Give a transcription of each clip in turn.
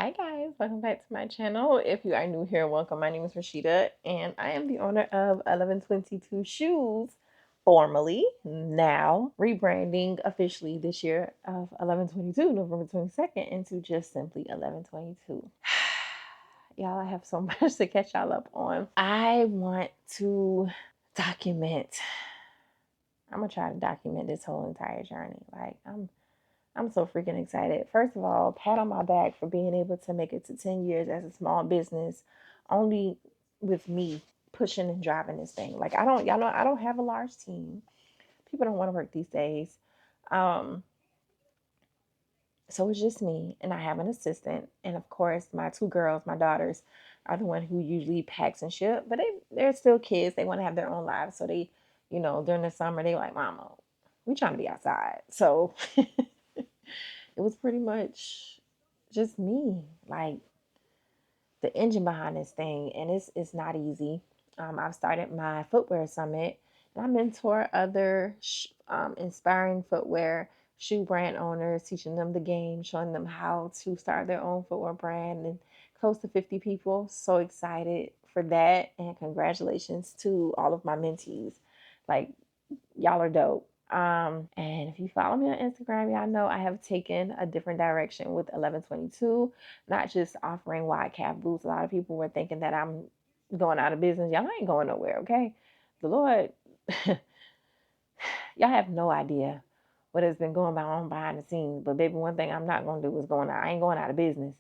Hi guys, welcome back to my channel. If you are new here, welcome. My name is Rashida and I am the owner of 1122 Shoes, formerly, now rebranding officially this year of 1122, November 22nd, into just simply 1122. Y'all, I have so much to catch y'all up on. I want to document, I'm gonna try to document this whole entire journey. I'm so freaking excited. First of all, pat on my back for being able to make it to 10 years as a small business, only with me pushing and driving this thing. Like y'all know, I don't have a large team. People don't want to work these days. Um, so it's just me, and I have an assistant, and of course, my two girls, my daughters, are the one who usually packs and ship. But they're still kids. They want to have their own lives. So they, during the summer, they like, Mama, we trying to be outside. So it was pretty much just me, like the engine behind this thing, and it's not easy. I've started my footwear summit, and I mentor other inspiring footwear shoe brand owners, teaching them the game, showing them how to start their own footwear brand, and close to 50 people. So excited for that, and congratulations to all of my mentees. Like, y'all are dope. And if you follow me on Instagram, y'all know I have taken a different direction with 1122, not just offering wide calf boots. A lot of people were thinking that I'm going out of business. Y'all ain't going nowhere, okay? The Lord, y'all have no idea what has been going on behind the scenes. But baby, one thing I'm not gonna do is going out. I ain't going out of business.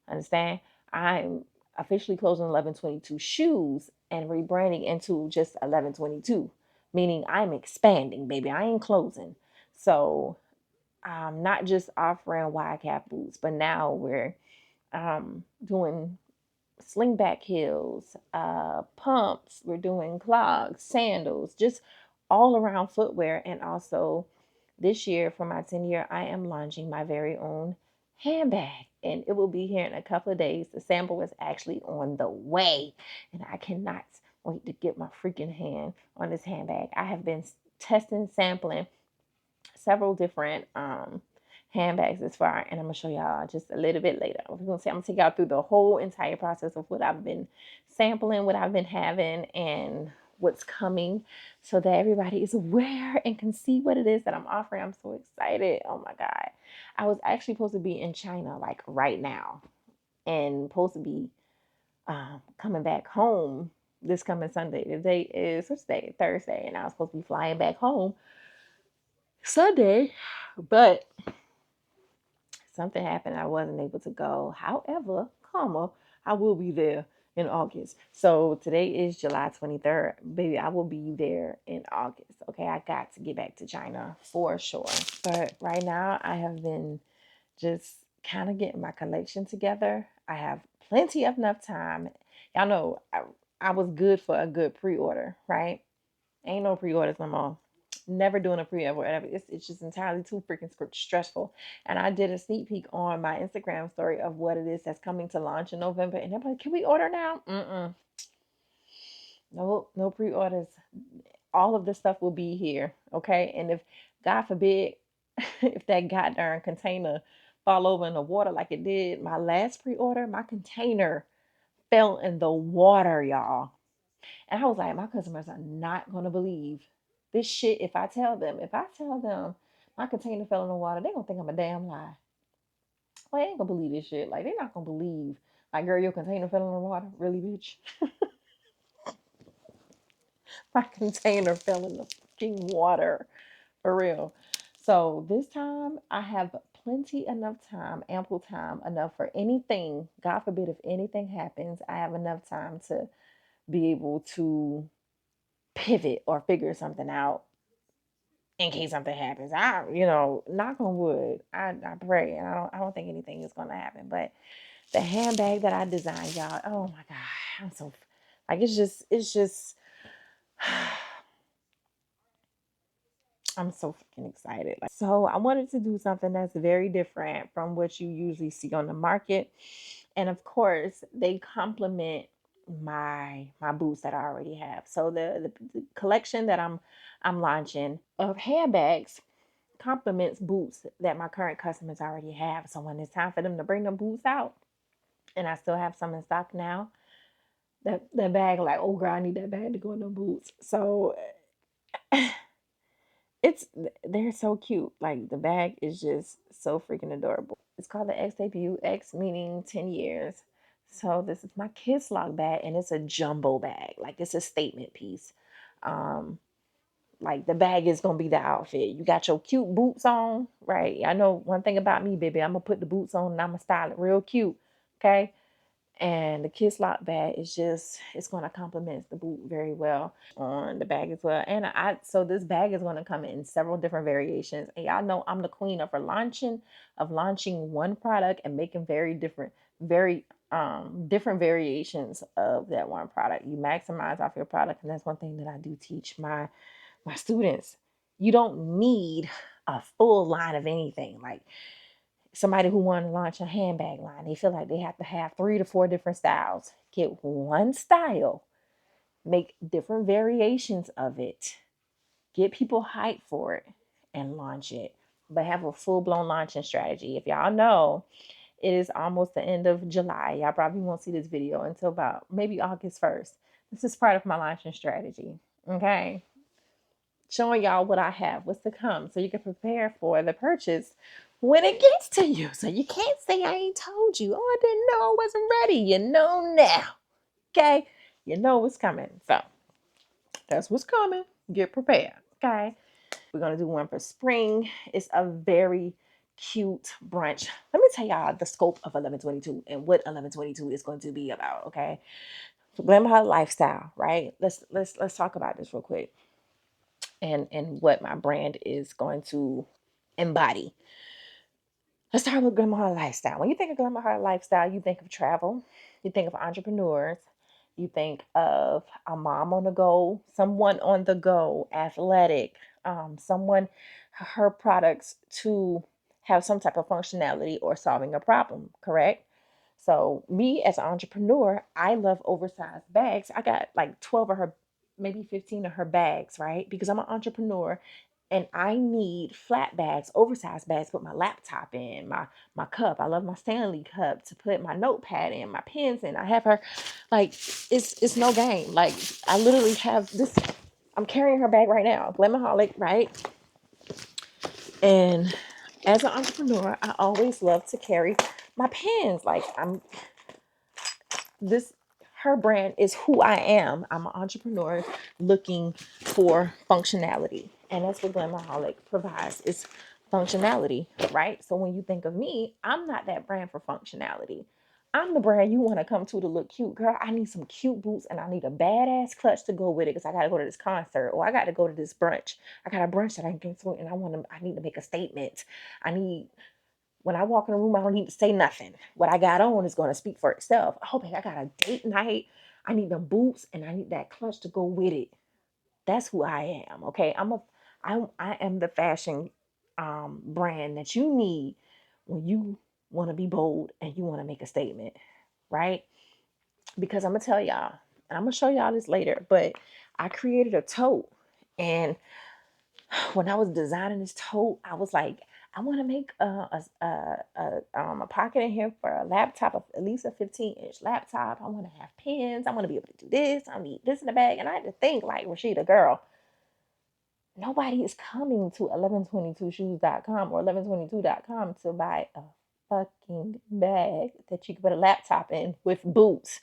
Understand? I'm officially closing 1122 shoes and rebranding into just 1122, meaning I'm expanding, baby. I ain't closing. So not just offering wide cap boots, but now we're doing slingback heels, pumps, we're doing clogs, sandals, just all around footwear. And also this year for my 10 year, I am launching my very own handbag, and it will be here in a couple of days. The sample is actually on the way, and I cannot wait to get my freaking hand on this handbag. I have been testing, sampling several different handbags this far, and I'm gonna show y'all just a little bit later. I'm gonna take y'all through the whole entire process of what I've been sampling, what I've been having, and what's coming, so that everybody is aware and can see what it is that I'm offering. I'm so excited. Oh my god. I was actually supposed to be in China like right now, and supposed to be coming back home this coming Sunday. The date is what's day? Thursday, and I was supposed to be flying back home Sunday, but something happened. I wasn't able to go. However, I will be there in August. So today is July 23rd. Baby, I will be there in August. Okay, I got to get back to China for sure. But right now, I have been just kind of getting my collection together. I have plenty of enough time. Y'all know I was good for a good pre-order, right? Ain't no pre-orders no more. Never doing a pre-order, whatever. It's just entirely too freaking stressful. And I did a sneak peek on my Instagram story of what it is that's coming to launch in November. And everybody, can we order now? No, no pre-orders. All of the stuff will be here, okay? And if God forbid, if that goddamn container fall over in the water like it did my last pre-order, my container fell in the water, y'all. And I was like, my customers are not gonna believe this shit if I tell them. If I tell them my container fell in the water, they gonna think I'm a damn lie. Well, they ain't gonna believe this shit. Like, they not gonna believe. Like, girl, your container fell in the water? Really, bitch? My container fell in the fucking water. For real. So this time I have plenty enough time, ample time, enough for anything. God forbid if anything happens, I have enough time to be able to pivot or figure something out in case something happens. Knock on wood. I pray, and I don't think anything is gonna happen. But the handbag that I designed, y'all, oh my god, I'm so like it's just I'm so freaking excited. So I wanted to do something that's very different from what you usually see on the market. And of course, they complement my boots that I already have. So the collection that I'm launching of handbags complements boots that my current customers already have. So when it's time for them to bring them boots out, and I still have some in stock now. That bag, like, oh girl, I need that bag to go in the boots. So it's they're so cute. Like the bag is just so freaking adorable. It's called the X debut. X meaning 10 years. So this is my kids lock bag, and it's a jumbo bag. Like it's a statement piece. Um, like the bag is gonna be the outfit. You got your cute boots on, right? I know one thing about me, baby. I'm gonna put the boots on and I'm gonna style it real cute. Okay. And the kiss lock bag is just, it's going to complement the boot very well on the bag as well. And so this bag is going to come in several different variations, and y'all know I'm the queen of launching one product and making very different variations of that one product. You maximize off your product, and that's one thing that I do teach my students. You don't need a full line of anything. Like somebody who want to launch a handbag line, they feel like they have to have 3 to 4 different styles. Get one style, make different variations of it, get people hyped for it, and launch it. But have a full blown launching strategy. If y'all know, it is almost the end of July. Y'all probably won't see this video until about maybe August 1st. This is part of my launching strategy. Okay. Showing y'all what I have, what's to come, so you can prepare for the purchase when it gets to you. So you can't say I ain't told you. Oh, I didn't know, I wasn't ready. You know now. Okay? You know what's coming. So that's what's coming. Get prepared. Okay? We're gonna do one for spring. It's a very cute brunch. Let me tell y'all the scope of 1122 and what 1122 is going to be about. Okay? So Glamour Hot Lifestyle, right? Let's talk about this real quick, and what my brand is going to embody. Let's start with Glamour Heart Lifestyle. When you think of Glamour Heart Lifestyle, you think of travel, you think of entrepreneurs, you think of a mom on the go, someone on the go, athletic, someone, her products to have some type of functionality or solving a problem, correct? So, me as an entrepreneur, I love oversized bags. I got like 12 of her, maybe 15 of her bags, right? Because I'm an entrepreneur and I need flat bags, oversized bags, put my laptop in, my cup. I love my Stanley cup to put my notepad in, my pens in. I have her, like, it's no game. Like I literally have this. I'm carrying her bag right now, Glamaholic, right? And as an entrepreneur, I always love to carry my pens. Like this her brand is who I am. I'm an entrepreneur looking for functionality. And that's what Glamaholic provides is functionality, right? So when you think of me, I'm not that brand for functionality. I'm the brand you want to come to look cute. Girl, I need some cute boots and I need a badass clutch to go with it because I got to go to this concert or I got to go to this brunch. I got a brunch that I can go to and I need to make a statement. I need when I walk in a room, I don't need to say nothing. What I got on is going to speak for itself. Oh, baby, I got a date night. I need them boots and I need that clutch to go with it. That's who I am. Okay, I am the fashion brand that you need when you want to be bold and you want to make a statement, right? Because I'm gonna tell y'all, and I'm gonna show y'all this later, but I created a tote, and when I was designing this tote, I was like, I want to make a pocket in here for a laptop, of at least a 15-inch laptop. I want to have pens. I want to be able to do this. I need this in the bag. And I had to think, like, Rashida, girl, nobody is coming to 1122shoes.com or 1122.com to buy a fucking bag that you can put a laptop in with boots.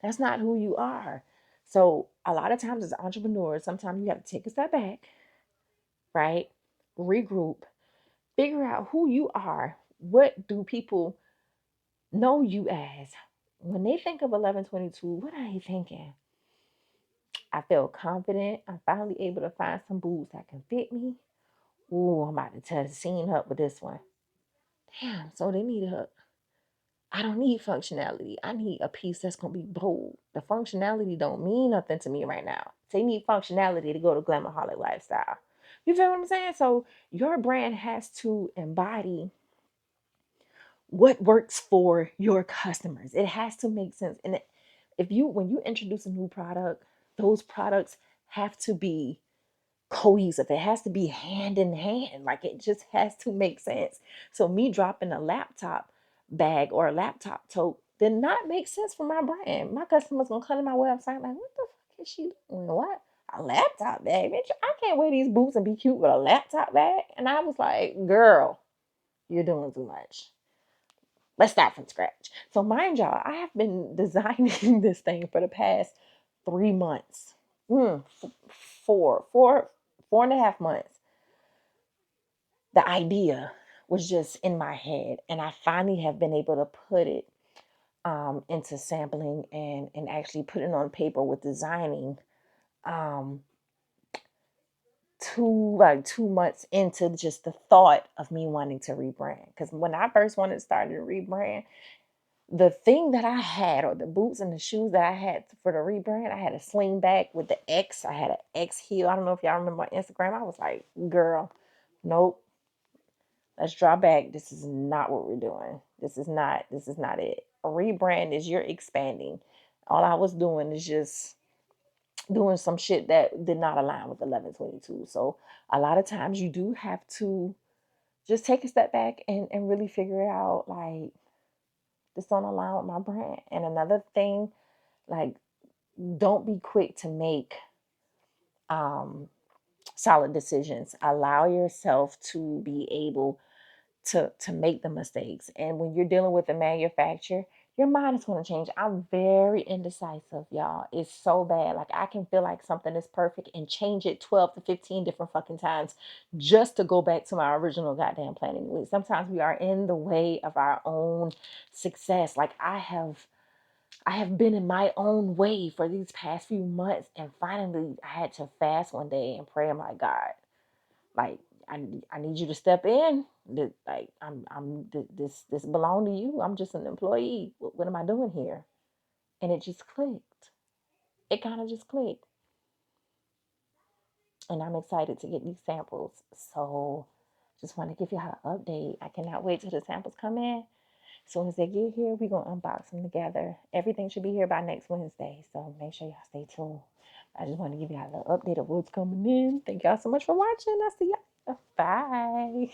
That's not who you are. So a lot of times as entrepreneurs, sometimes you have to take a step back, right? Regroup, figure out who you are. What do people know you as? When they think of 1122, what are they thinking? I feel confident. I'm finally able to find some boots that can fit me. Ooh, I'm about to tell the scene up with this one. Damn, so they need a I don't need functionality. I need a piece that's gonna be bold. The functionality don't mean nothing to me right now. They need functionality to go to Glamaholic lifestyle. You feel what I'm saying? So your brand has to embody what works for your customers. It has to make sense. And if you when you introduce a new product, those products have to be cohesive. It has to be hand in hand. Like it just has to make sense. So me dropping a laptop bag or a laptop tote did not make sense for my brand. My customers gonna come to my website like, what the fuck is she doing? What? A laptop bag? Bitch, I can't wear these boots and be cute with a laptop bag. And I was like, girl, you're doing too much. Let's start from scratch. So mind y'all, I have been designing this thing for the past 3 months. Mm, four and a half months. The idea was just in my head, and I finally have been able to put it into sampling and actually putting on paper with designing um, 2 months into just the thought of me wanting to rebrand. Because when I first wanted to start to rebrand, the thing that I had, or the boots and the shoes that I had for the rebrand, I had a sling back with the X. I had an X heel. I don't know if y'all remember my Instagram. I was like, girl, nope. Let's draw back. This is not what we're doing. This is not it. A rebrand is you're expanding. All I was doing is just doing some shit that did not align with 1122. So a lot of times you do have to just take a step back and really figure it out, like, this don't align with my brand. And another thing, like, don't be quick to make um solid decisions. Allow yourself to be able to make the mistakes. And when you're dealing with a manufacturer, your mind is going to change. I'm very indecisive, y'all. It's so bad. Like, I can feel like something is perfect and change it 12 to 15 different fucking times just to go back to my original goddamn plan anyway. Sometimes we are in the way of our own success. Like, I have been in my own way for these past few months, and finally I had to fast one day and pray. I'm like, God, like, I need you to step in. Like, this belong to you. I'm just an employee. What am I doing here? And it just clicked. It kind of just clicked. And I'm excited to get these samples. So just want to give you an update. I cannot wait till the samples come in. As soon as they get here, we're going to unbox them together. Everything should be here by next Wednesday. So make sure y'all stay tuned. I just want to give y'all a little update of what's coming in. Thank y'all so much for watching. I'll see y'all. Bye.